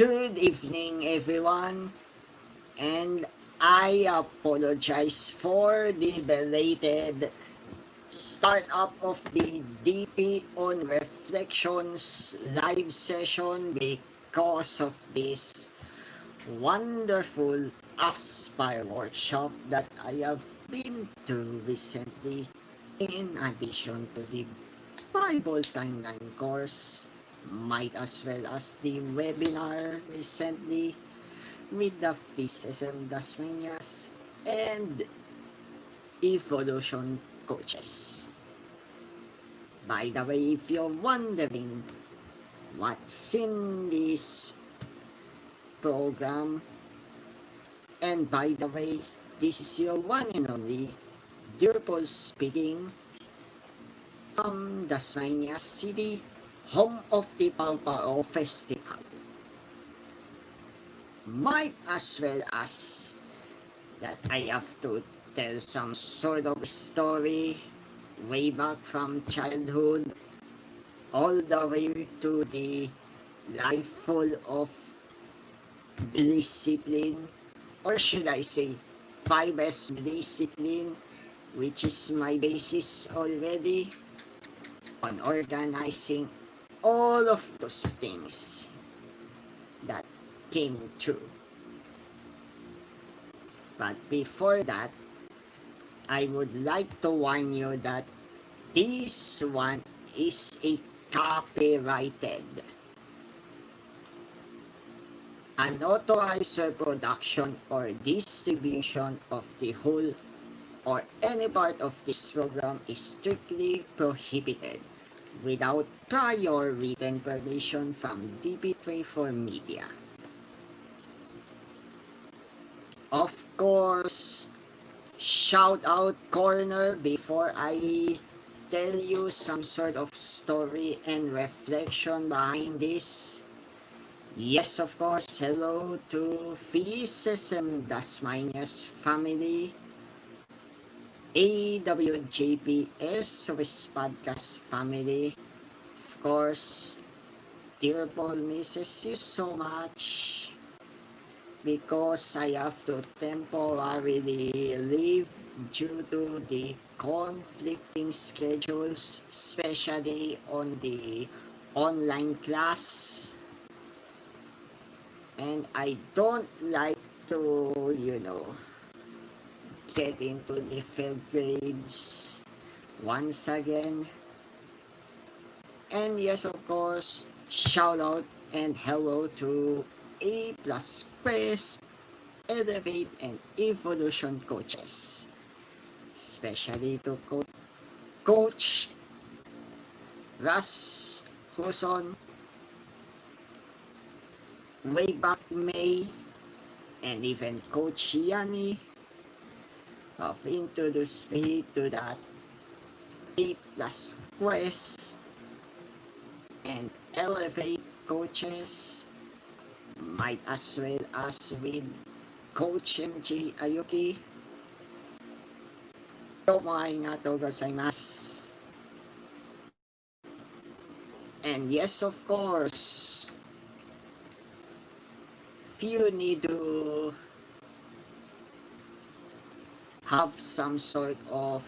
Good evening, everyone, and I apologize for the belated startup of the DP on Reflections live session because of this wonderful Aspire workshop that I have been to recently, in addition to the Bible Timeline course, might as well as the webinar recently with the FEASTSMDasma and EVEolution coaches. By the way, if you're wondering what's in this program, and by the way, this is your one and only Dearpol speaking from Dasmania City, home of the Palpao Festival. Might as well as that I have to tell some sort of story way back from childhood all the way to the life full of discipline, or should I say 5S discipline, which is my basis already on organizing all of those things that came true. But before that, I would like to warn you that this one is a copyrighted, unauthorized reproduction or distribution of the whole or any part of this program is strictly prohibited without prior written permission from DP24 Media. Of course, shout out corner before I tell you some sort of story and reflection behind this. Yes, of course, hello to FEASTSMDasma family, AWJPS with podcast family. Of course, dear Paul misses you so much because I have to temporarily leave due to the conflicting schedules, especially on the online class. And I don't like to, get into the failed grades once again. And yes, of course, shout out and hello to A+ Quest, Elevate, and EVEolution coaches, especially to Coach Russ Huson, way back May, and even Coach Yani have introduced me to that A+ Quest and Elevate coaches, might as well as with Coach MJ Aoki. Domo arigatou gozaimasu. And yes, of course, if you need to have some sort of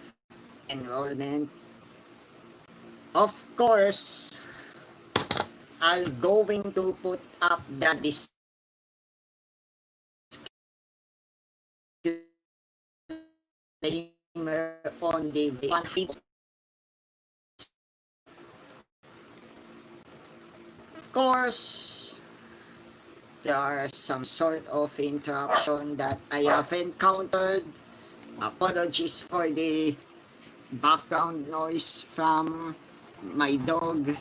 enrollment, of course, I'm going to put up the disclaimer on the one. Of course, there are some sort of interruption that I have encountered. Apologies for the background noise from my dog.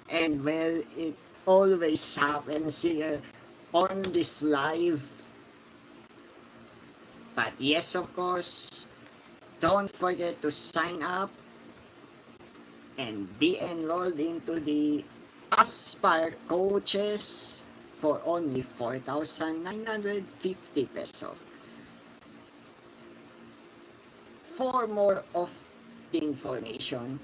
And well, it always happens here on this live. But yes, of course, don't forget to sign up and be enrolled into the Aspire coaches for only 4,950 pesos. For more of the information,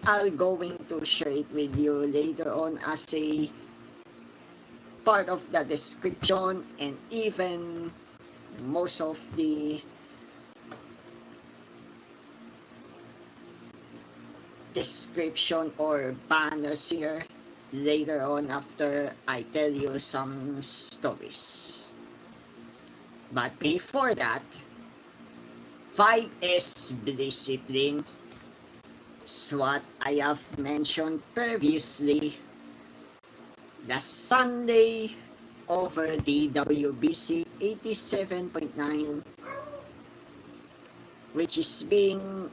I'll going to share it with you later on as a part of the description, and even most of the description or banners here later on after I tell you some stories. But before that, 5S discipline is what I have mentioned previously. The Sunday over the WBC 87.9, which is being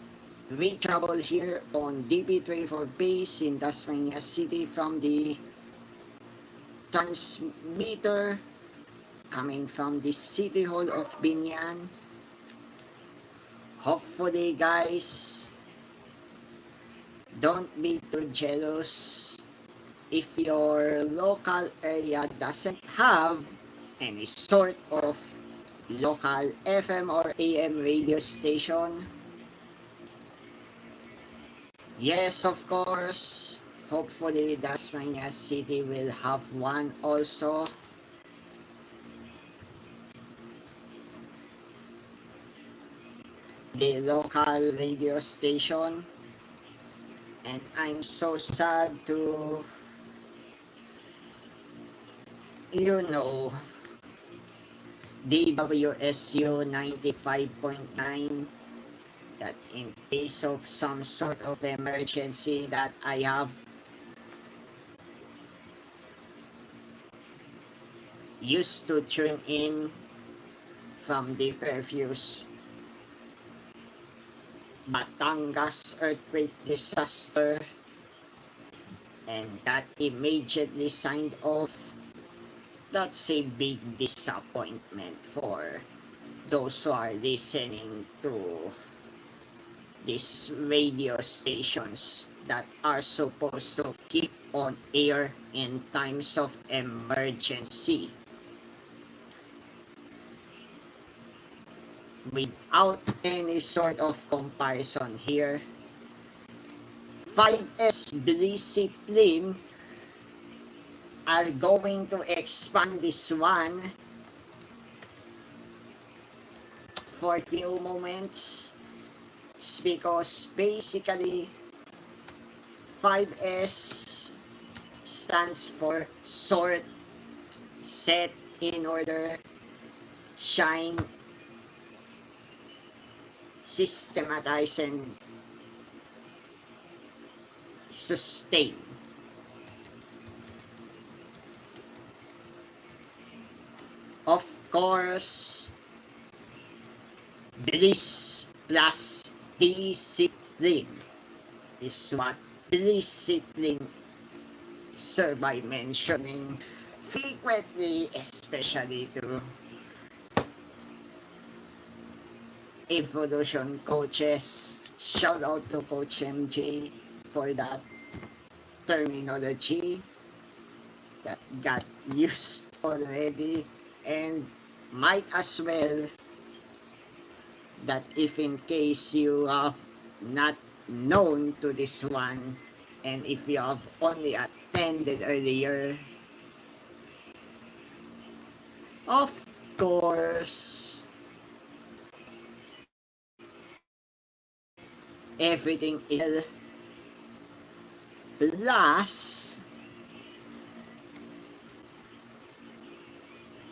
reachable here on DP24 base in Tasmania City from the transmitter coming from the City Hall of Binyan. Hopefully, guys, don't be too jealous if your local area doesn't have any sort of local FM or AM radio station. Yes, of course, hopefully Tasmania City will have one also. The local radio station. And I'm so sad to, DWSU 95.9, that in case of some sort of emergency that I have used to tune in from the previous Batangas earthquake disaster, and that immediately signed off. That's a big disappointment for those who are listening to these radio stations that are supposed to keep on air in times of emergency. Without any sort of comparison here, 5S discipline are going to expand this one for a few moments. It's because basically 5S stands for sort, set, in order, shine, systematize, and sustain. Of course, bliss plus discipline is what discipline serve by mentioning frequently, especially to EVEolution coaches. Shout out to Coach MJ for that terminology that got used already, and might as well that if in case you have not known to this one, and if you have only attended earlier, of course, everything is plus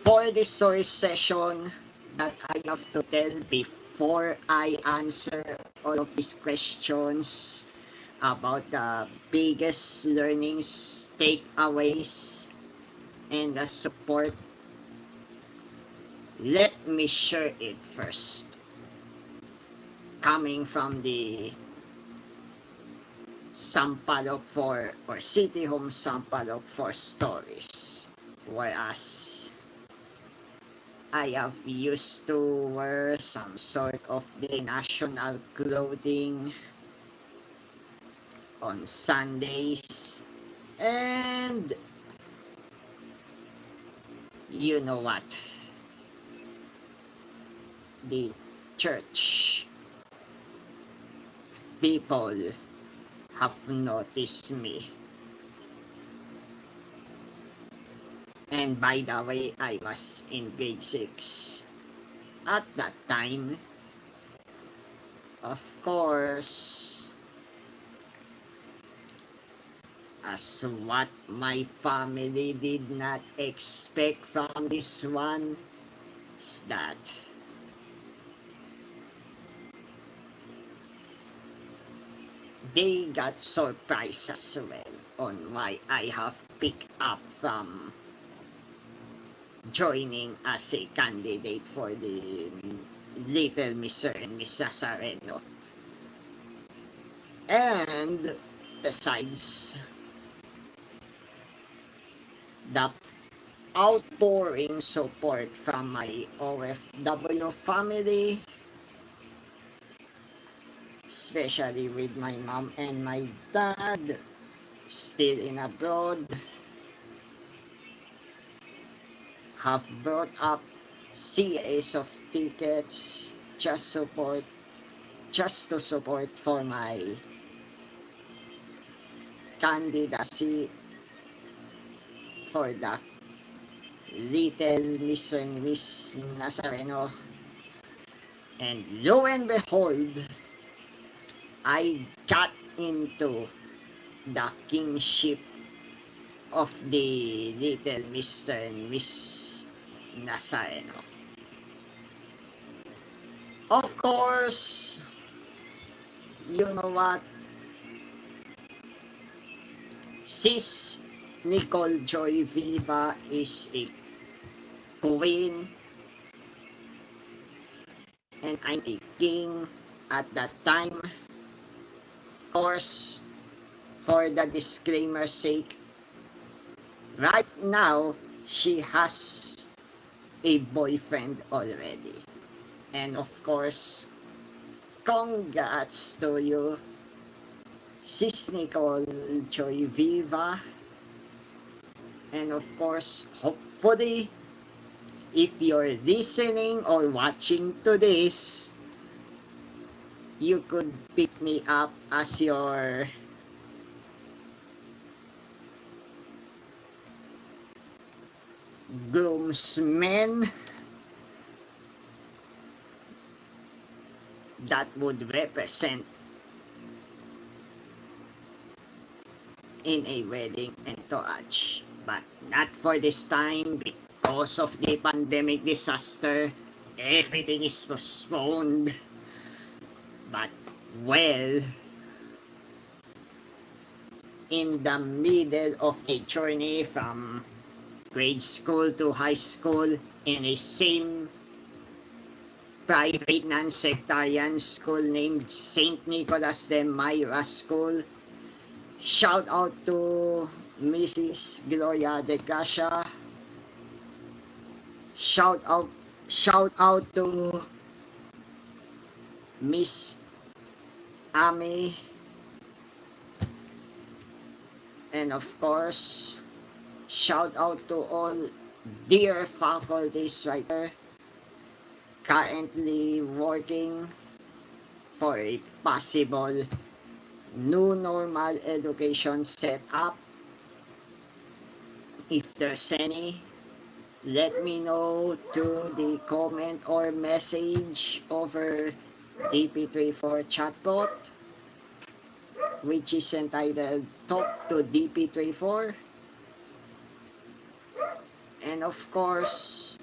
for this story session that I have to tell before I answer all of these questions about the biggest learnings, takeaways, and the support. Let me share it first. Coming from the Sampaloc for or City Home Sampaloc for stories, whereas I have used to wear some sort of the national clothing on Sundays, and you know what, the church people have noticed me. And by the way, I was in grade 6 at that time. Of course, as what my family did not expect from this one is that they got surprised as well on why I have picked up from joining as a candidate for the Little Mr. and Miss Nazareno. And besides the outpouring support from my OFW family, especially with my mom and my dad still in abroad, have brought up series of tickets just to support for my candidacy for the Little Mr. and Miss Nazareno. And lo and behold, I got into the kingship of the Little Mr. and Miss Nazareno. Of course, you know what? Sis Nicole Joy Viva is a queen and I'm a king at that time. Of course, for the disclaimer's sake, right now she has a boyfriend already. And of course, congrats to you, Sis Nicole Joy Viva. And of course, hopefully, if you're listening or watching to this, you could pick me up as your groomsmen that would represent in a wedding entourage. But not for this time because of the pandemic disaster. Everything is postponed. But well, in the middle of a journey from grade school to high school in a same private non-sectarian school named St. Nicholas de Myra School. Shout out to Mrs. Gloria de Gracia. Shout out to Miss Amy. And of course, shout out to all dear faculties right there currently working for a possible new normal education setup. If there's any, let me know to the comment or message over DP24 chatbot, which is entitled Talk to DP24. And of course,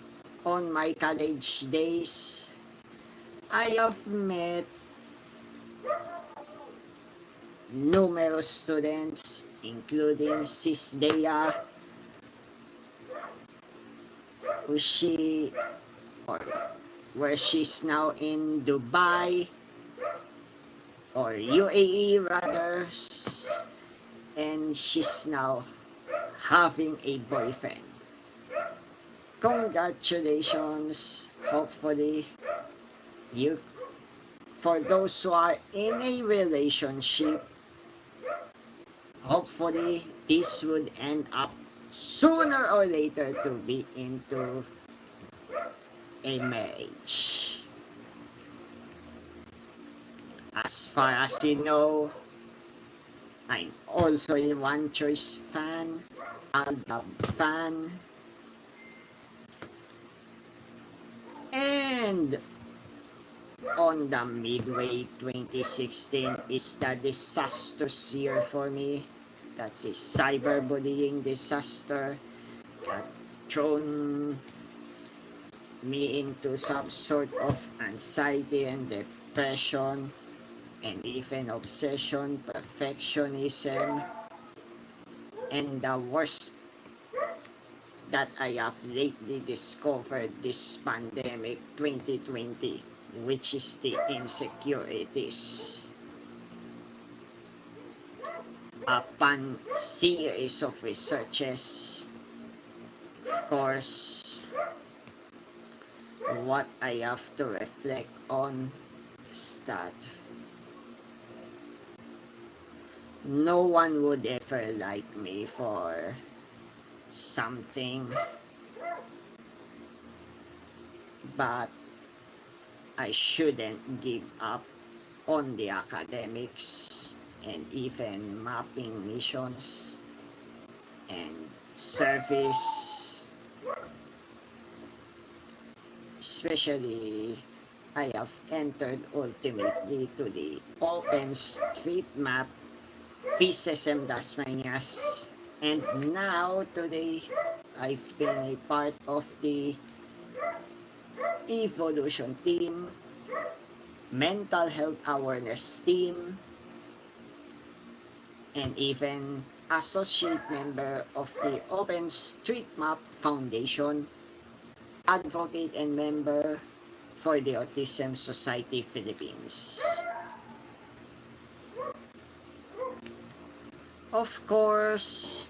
on my college days, I have met numerous students, including Sis Dea, where she's now in Dubai, or UAE rather, and she's now having a boyfriend. Congratulations. Hopefully, for those who are in a relationship, hopefully this would end up sooner or later to be into a marriage. As far as you know, I'm also a One Choice fan, Aldab fan, and on the midway 2016 is the disastrous year for me. That's a cyberbullying disaster that thrown me into some sort of anxiety and depression and even obsession, perfectionism, and the worst that I have lately discovered this pandemic 2020, which is the insecurities. Upon series of researches, of course, what I have to reflect on is that no one would ever like me for something, but I shouldn't give up on the academics and even mapping missions and service. Especially, I have entered ultimately to the OpenStreetMap FEASTSMDasma, and now today I've been a part of the EVEolution team, mental health awareness team, and even associate member of the OpenStreetMap Foundation, advocate and member for the Autism Society Philippines. Of course,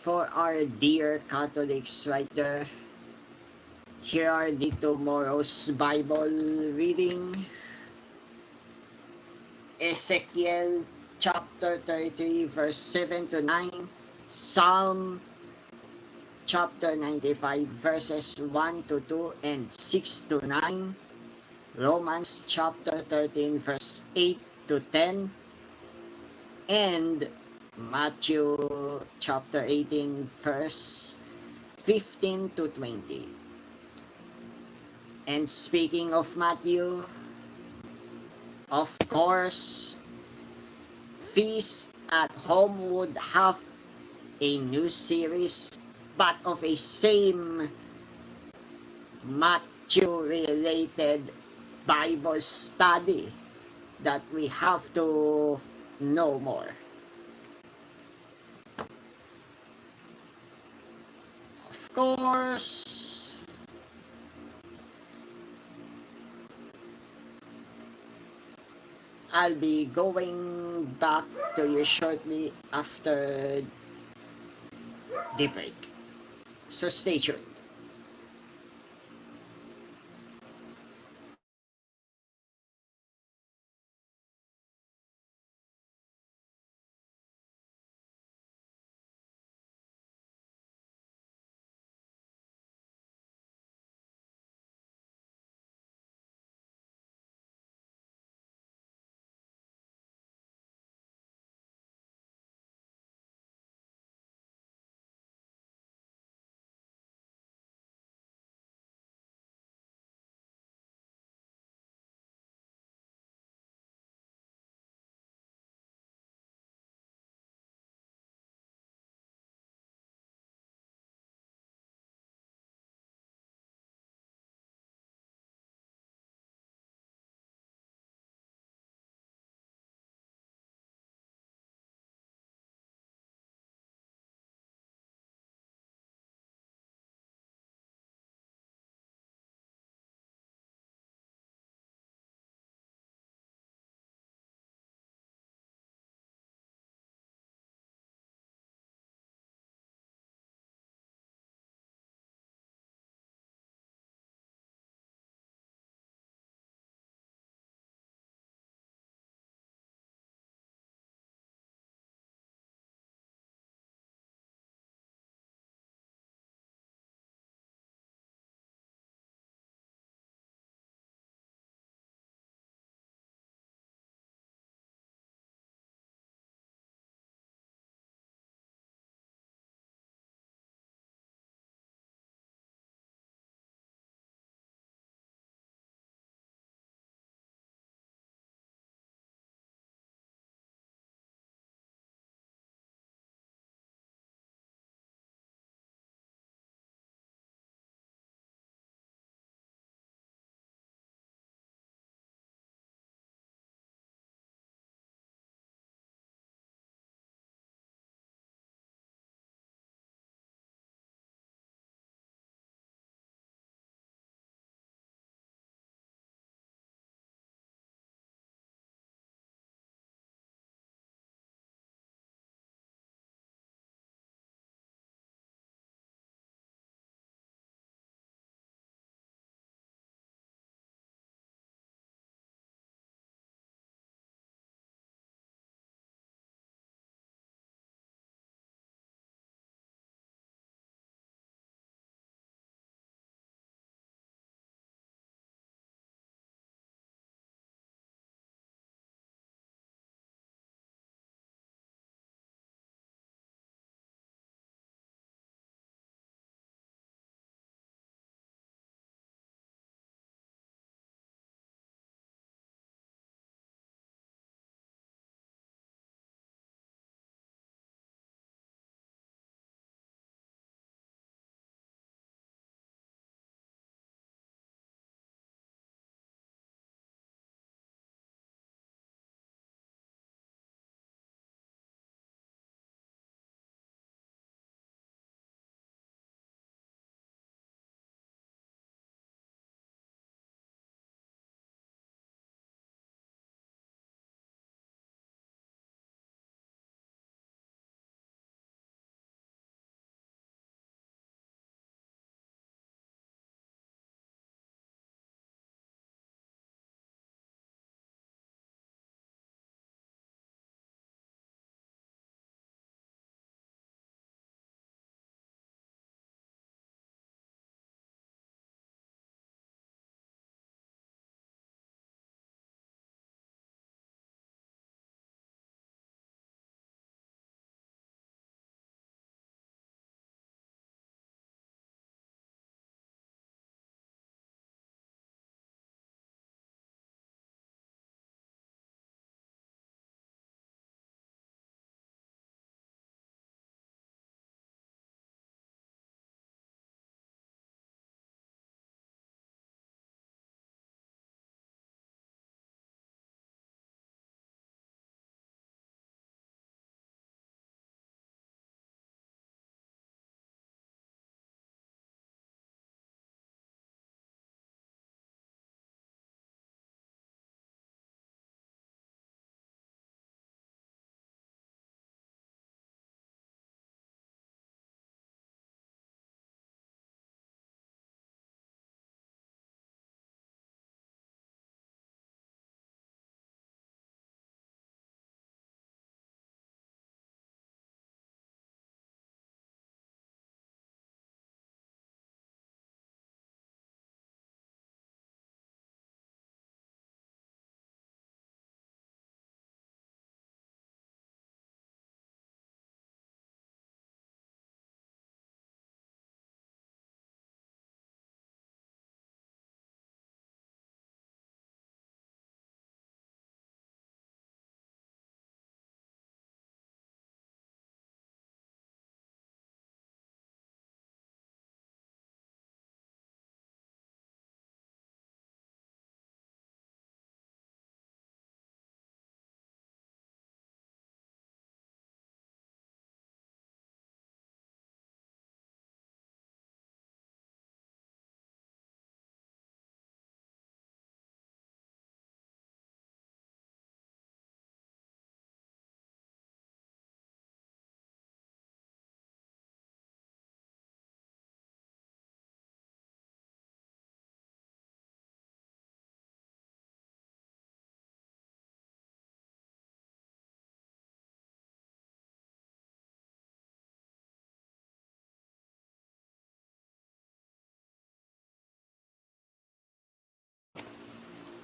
for our dear Catholics right there, here are the tomorrow's Bible reading. Ezekiel chapter 33 verse 7 to 9, Psalm chapter 95 verses 1 to 2 and 6 to 9, Romans chapter 13 verse 8 to 10, and Matthew chapter 18 verse 15 to 20. And speaking of Matthew, of course, Feast at Home would have a new series, but of a same Matthew-related Bible study that we have to know more. Of course, I'll be going back to you shortly after the break. So stay tuned.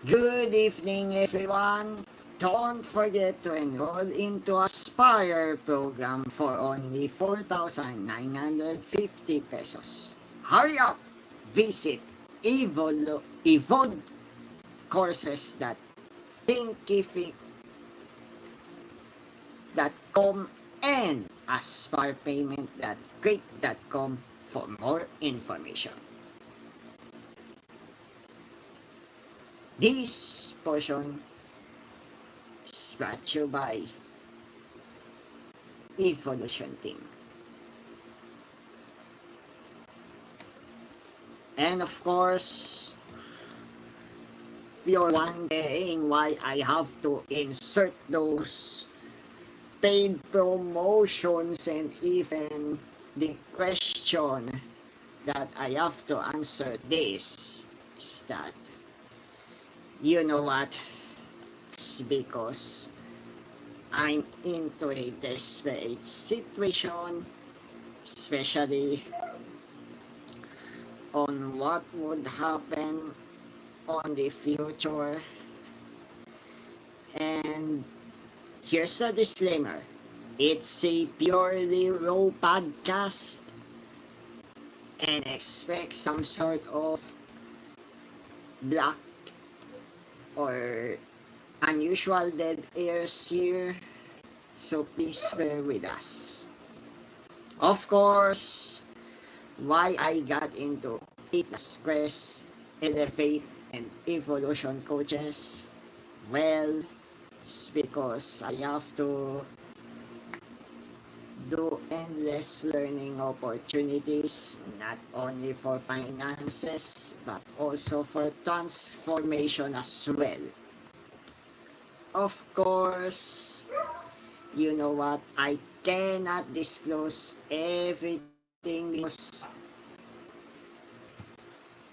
Good evening, everyone. Don't forget to enroll into Aspire program for only 4,950 pesos. Hurry up! Visit evolcourses.thinkific.com and aspirepayment.creek.com for more information. This portion is brought to you by EVEolution team. And of course, if you're wondering why I have to insert those paid promotions and even the question that I have to answer this is that, you know what, it's because I'm into a desperate situation, especially on what would happen on the future. And here's a disclaimer. It's a purely raw podcast and expect some sort of black or unusual dead airs here, so please bear with us. Of course, why I got into Fitness Quest, Elevate, and Evolution coaches? Well, it's because I have to do endless learning opportunities, not only for finances, but also for transformation as well. Of course, you know what, I cannot disclose everything because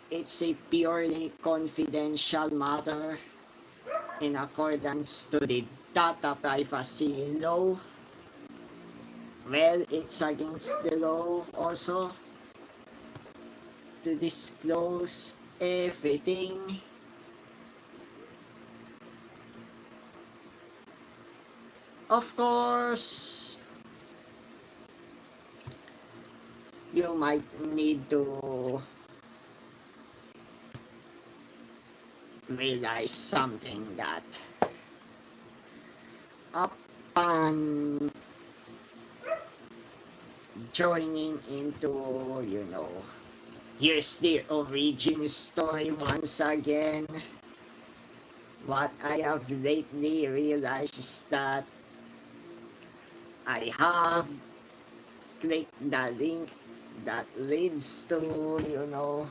it's a purely confidential matter in accordance to the data privacy law. Well, it's against the law also to disclose everything. Of course, you might need to realize something that upon joining into, here's the origin story once again. What I have lately realized is that I have clicked the link that leads to,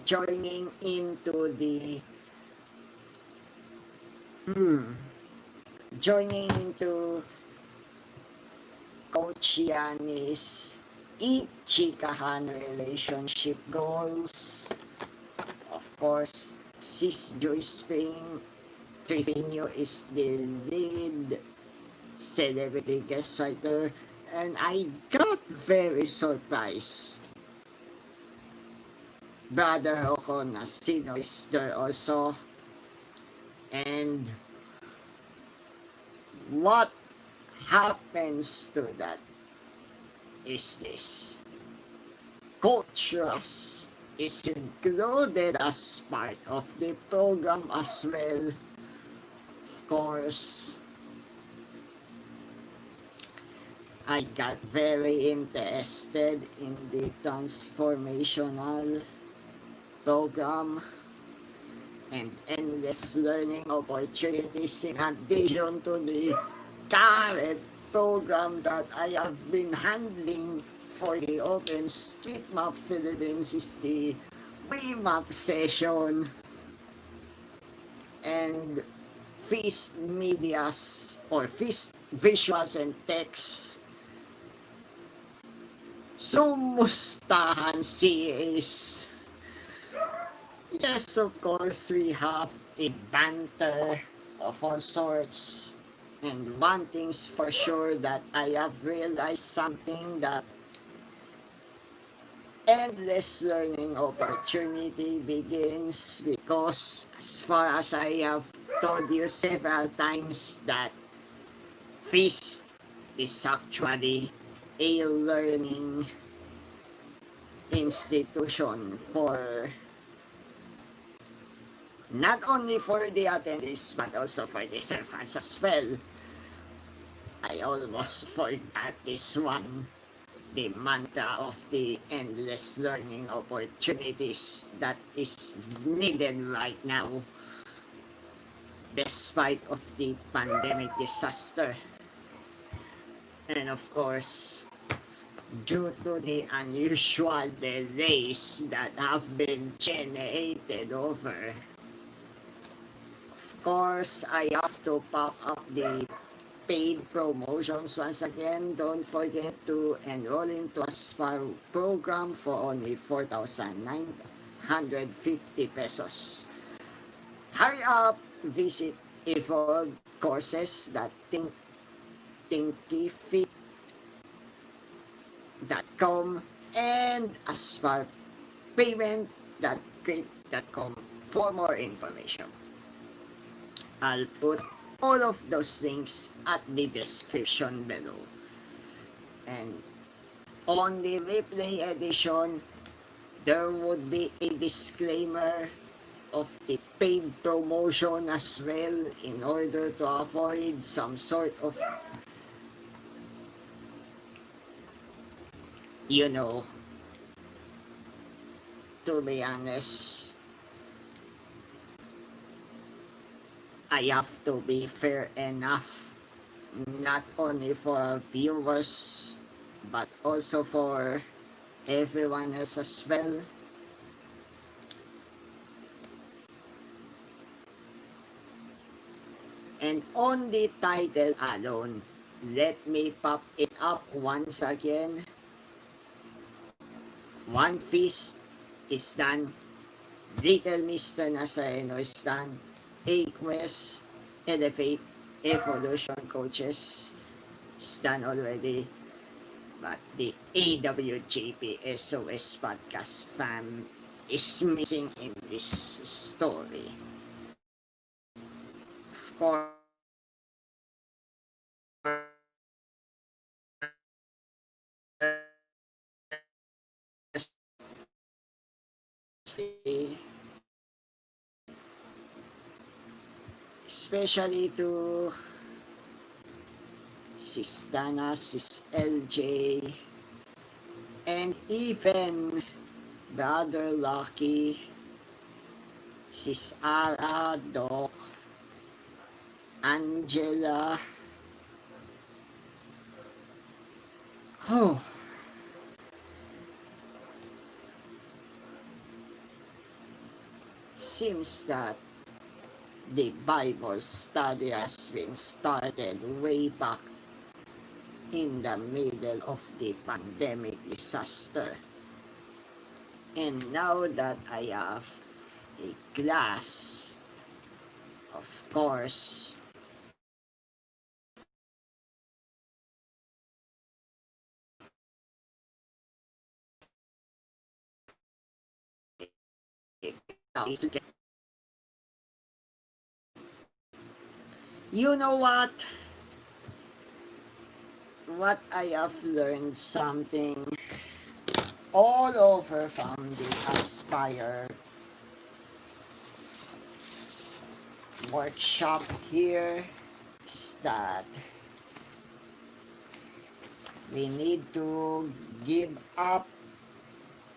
joining into the Coach Yani's Ichikahan relationship goals. Of course, Sis Joyce Trevino is the lead celebrity guest writer, and I got very surprised. Brother Okonasino is there also. And what happens to that is this. Coach Ross is included as part of the program as well. Of course, I got very interested in the transformational program and endless learning opportunities in addition to the current program that I have been handling for the OpenStreetMap Philippines is the WeMap session and Feast Medias or Feast Visuals and Text Sumustahan series. Yes, of course, we have a banter of all sorts. And one thing's for sure that I have realized something that endless learning opportunity begins because, as far as I have told you several times, that FEAST is actually a learning institution for not only for the attendees but also for the servants as well. I almost forgot this one, the mantra of the endless learning opportunities that is needed right now despite of the pandemic disaster. And of course, due to the unusual delays that have been generated over, of course, I have to pop up the paid promotions once again. Don't forget to enroll into a SPAR program for only 4,950 pesos. Hurry up, visit evolved courses that thinkific.com and asparpayment.crit.com for more information. I'll put all of those links at the description below. And on the replay edition, there would be a disclaimer of the paid promotion as well in order to avoid some sort of, to be honest, I have to be fair enough, not only for our viewers, but also for everyone else as well. And on the title alone, let me pop it up once again. One feast is done. Little Mr. Nazareno is done. A quest, elevate, evolution coaches is done already. But the AWGP SOS podcast fam is missing in this story. Of course, especially to Sis Dana, Sis LJ, and even Brother Lucky, Sis Ara, Doc, Angela. Oh, seems that the Bible study has been started way back in the middle of the pandemic disaster. And now that I have a class, of course, you know what? What I have learned something all over from the Aspire workshop here is that we need to give up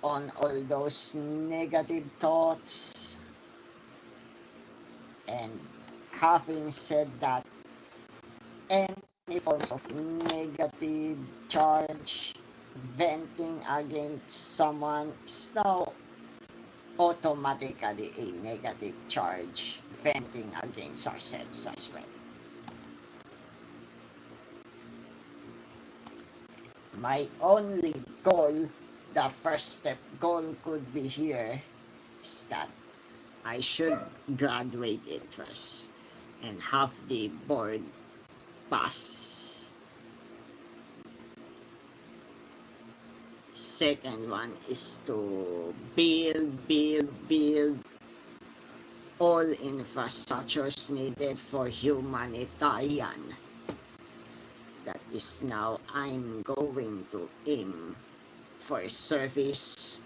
on all those negative thoughts. And having said that, any forms of negative charge, venting against someone is now automatically a negative charge, venting against ourselves as well. My only goal, the first step goal could be here, is that I should graduate it first and have the board pass. Second one is to build all infrastructures needed for humanitarian. That is now I'm going to aim for service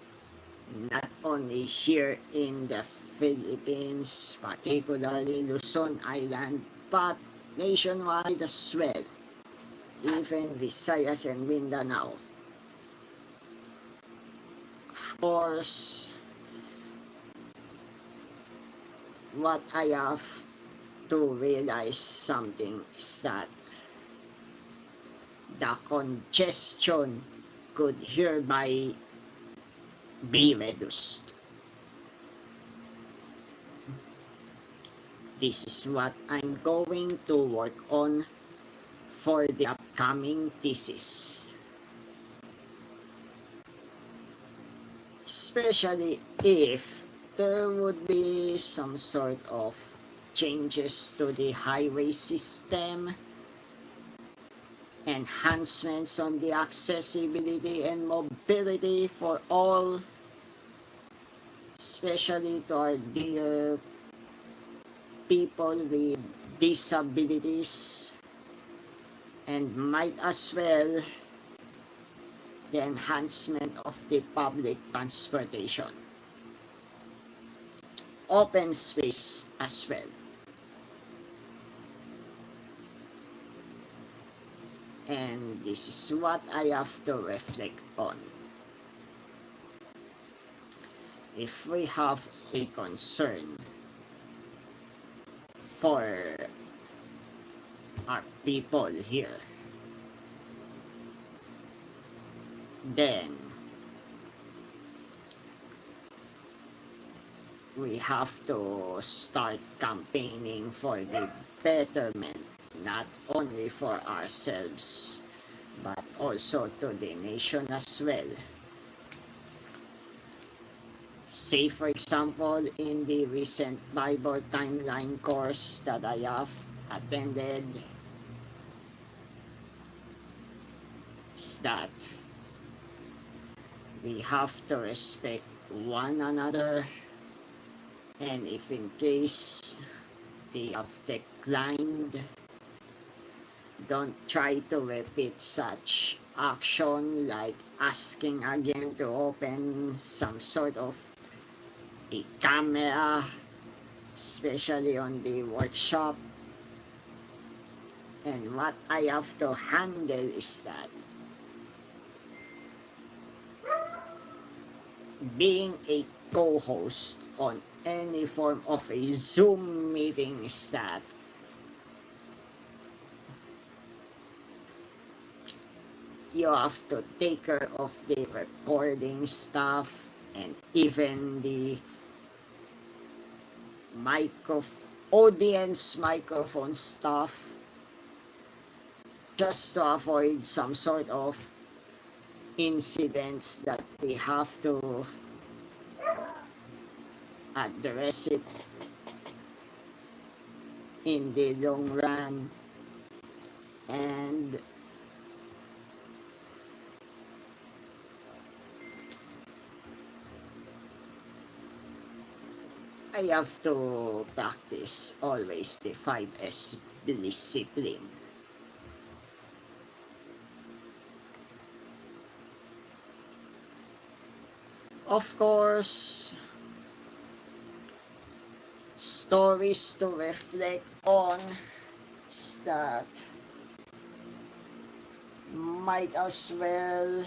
not only here in the Philippines, particularly Luzon Island, but nationwide as well, even Visayas and Mindanao. Of course, what I have to realize something is that the congestion could hereby be reduced. This is what I'm going to work on for the upcoming thesis. Especially if there would be some sort of changes to the highway system, enhancements on the accessibility and mobility for all, especially to our dear people with disabilities, and might as well the enhancement of the public transportation, open space as well. And this is what I have to reflect on. If we have a concern for our people here, then we have to start campaigning for the betterment, not only for ourselves, but also to the nation as well. Say, for example, in the recent Bible timeline course that I have attended, is that we have to respect one another, and if in case they have declined, don't try to repeat such action like asking again to open some sort of a camera, especially on the workshop. And what I have to handle is that being a co-host on any form of a Zoom meeting is that you have to take care of the recording stuff and even the audience microphone stuff, just to avoid some sort of incidents that we have to address it in the long run. And I have to practice always the 5S discipline. Of course, stories to reflect on is that might as well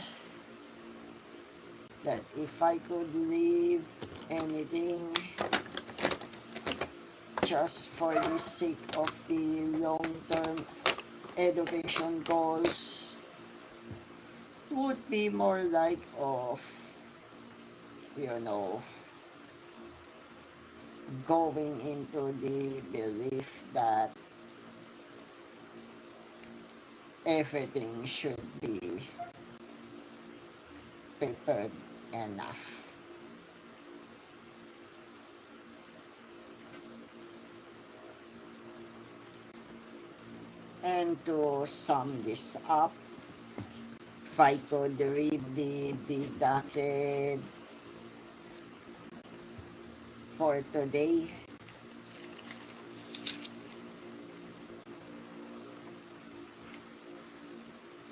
that if I could leave anything just for the sake of the long-term education goals, would be more like of, going into the belief that everything should be prepared enough. And to sum this up, if I could read the docket for today.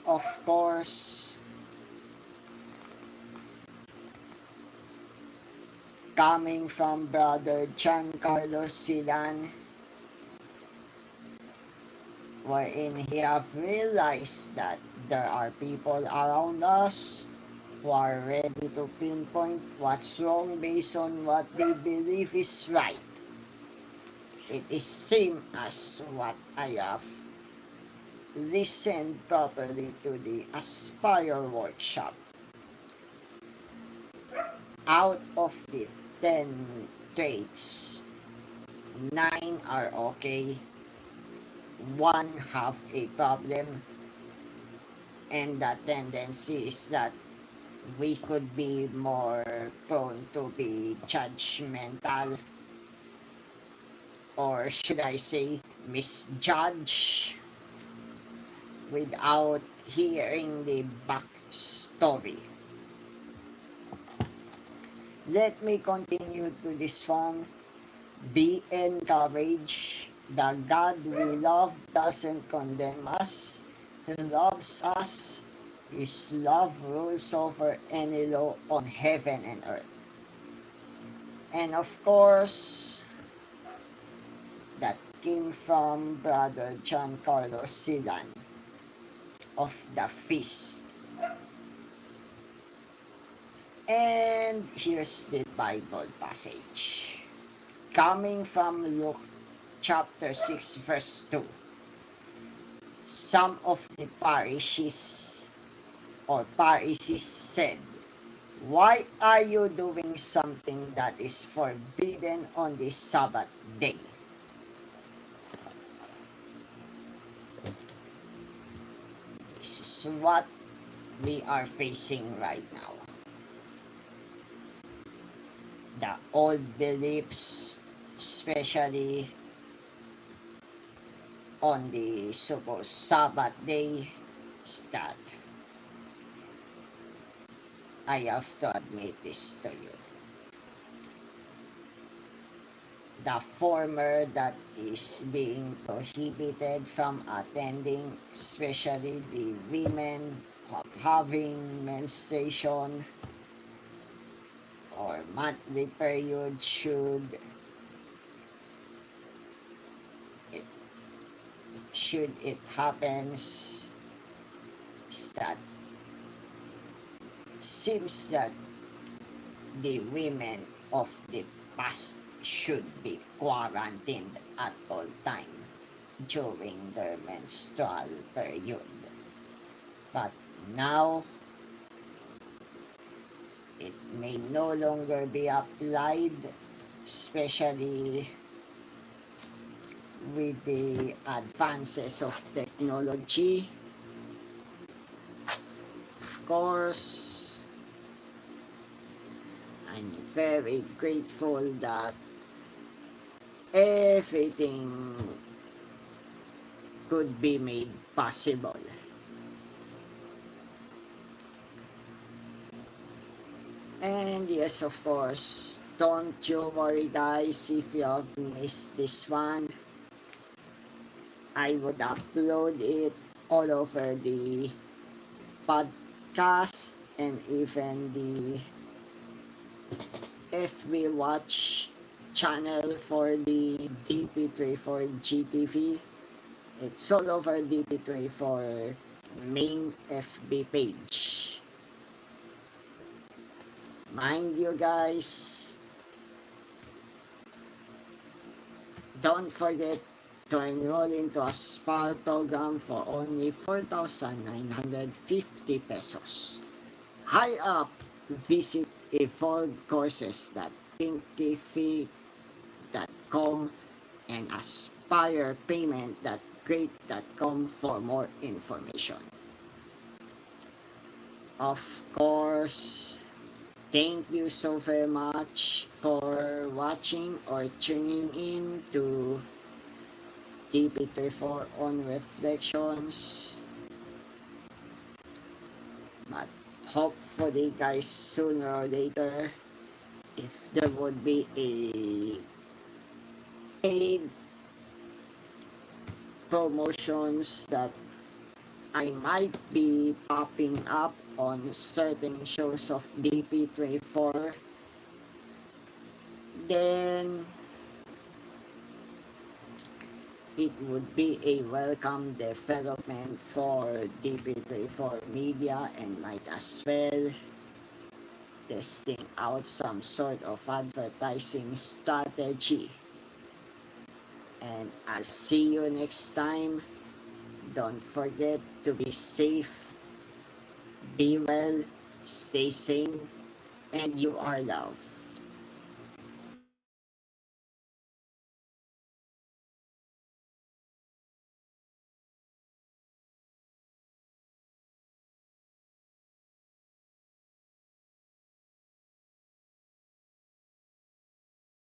Of course, coming from Brother Giancarlo Silan, wherein he have realized that there are people around us who are ready to pinpoint what's wrong based on what they believe is right. It is same as what I have listened properly to the Aspire workshop. Out of the 10 traits, 9 are okay, 1 have a problem, and the tendency is that we could be more prone to be judgmental, or should I say misjudge, without hearing the backstory. Let me continue to this song. Be encouraged. The God we love doesn't condemn us. He loves us. His love rules over any law on heaven and earth. And of course, that came from Brother Giancarlo Silan of the Feast. And here's the Bible passage. Coming from Luke chapter 6 verse 2. Some of the Pharisees said, "Why are you doing something that is forbidden on the Sabbath day?" This is what we are facing right now. The old beliefs, especially on the supposed Sabbath day, is that I have to admit this to you. The former that is being prohibited from attending, especially the women of having menstruation or monthly period, should it happens, is that seems that the women of the past should be quarantined at all time during their menstrual period. But now, it may no longer be applied, especially with the advances of technology. Of course, I'm very grateful that everything could be made possible. And yes, of course, don't you worry guys if you have missed this one. I would upload it all over the podcast and even the FB Watch channel for the DP24 GTV. It's all over DP24 main FB page. Mind you guys, don't forget to enroll into a SPAR program for only 4,950 pesos. High up, visit evolvecourses.thinkdp.com and aspirepayment.great.com for more information. Of course, thank you so very much for watching or tuning in to DP24 on Reflections. hopefully guys, sooner or later, if there would be a paid promotions that I might be popping up on certain shows of DP24, then it would be a welcome development for DP24 Media, and might as well testing out some sort of advertising strategy. And I'll see you next time. Don't forget to be safe, be well, stay sane, and you are loved.